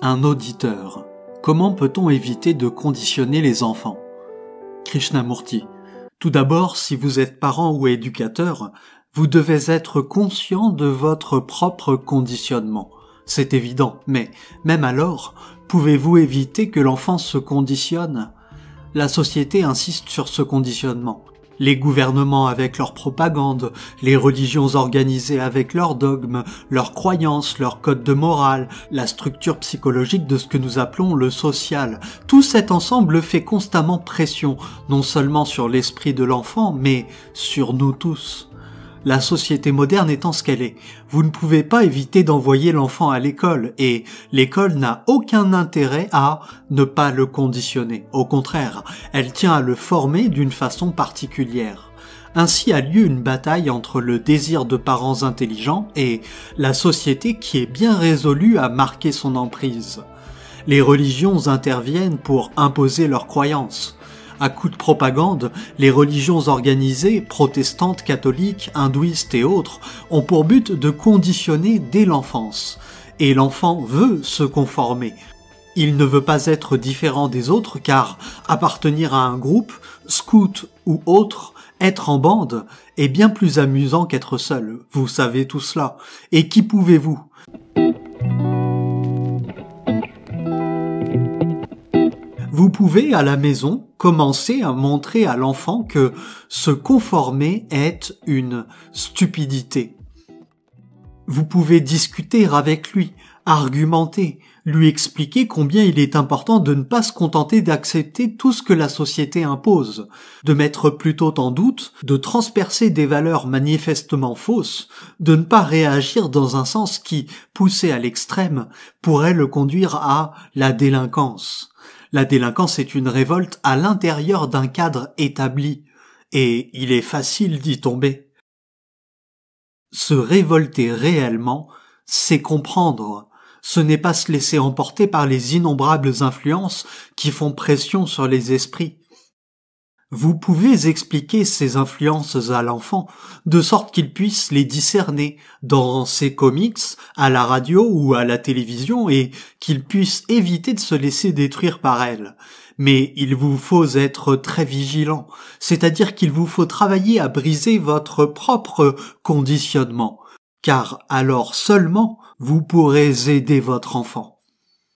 Un auditeur. Comment peut-on éviter de conditionner les enfants? Krishnamurti. Tout d'abord, si vous êtes parent ou éducateur, vous devez être conscient de votre propre conditionnement. C'est évident, mais même alors, pouvez-vous éviter que l'enfant se conditionne? La société insiste sur ce conditionnement. Les gouvernements avec leur propagande, les religions organisées avec leurs dogmes, leurs croyances, leurs codes de morale, la structure psychologique de ce que nous appelons le social. Tout cet ensemble fait constamment pression, non seulement sur l'esprit de l'enfant, mais sur nous tous. La société moderne étant ce qu'elle est, vous ne pouvez pas éviter d'envoyer l'enfant à l'école, et l'école n'a aucun intérêt à ne pas le conditionner. Au contraire, elle tient à le former d'une façon particulière. Ainsi a lieu une bataille entre le désir de parents intelligents et la société qui est bien résolue à marquer son emprise. Les religions interviennent pour imposer leurs croyances. À coup de propagande, les religions organisées, protestantes, catholiques, hindouistes et autres, ont pour but de conditionner dès l'enfance. Et l'enfant veut se conformer. Il ne veut pas être différent des autres car appartenir à un groupe, scout ou autre, être en bande, est bien plus amusant qu'être seul. Vous savez tout cela. Et qui pouvez-vous ? Vous pouvez, à la maison, commencer à montrer à l'enfant que se conformer est une stupidité. Vous pouvez discuter avec lui, argumenter, lui expliquer combien il est important de ne pas se contenter d'accepter tout ce que la société impose, de mettre plutôt en doute, de transpercer des valeurs manifestement fausses, de ne pas réagir dans un sens qui, poussé à l'extrême, pourrait le conduire à la délinquance. La délinquance est une révolte à l'intérieur d'un cadre établi, et il est facile d'y tomber. Se révolter réellement, c'est comprendre. Ce n'est pas se laisser emporter par les innombrables influences qui font pression sur les esprits. Vous pouvez expliquer ces influences à l'enfant, de sorte qu'il puisse les discerner dans ses comics, à la radio ou à la télévision, et qu'il puisse éviter de se laisser détruire par elles. Mais il vous faut être très vigilant, c'est-à-dire qu'il vous faut travailler à briser votre propre conditionnement, car alors seulement vous pourrez aider votre enfant.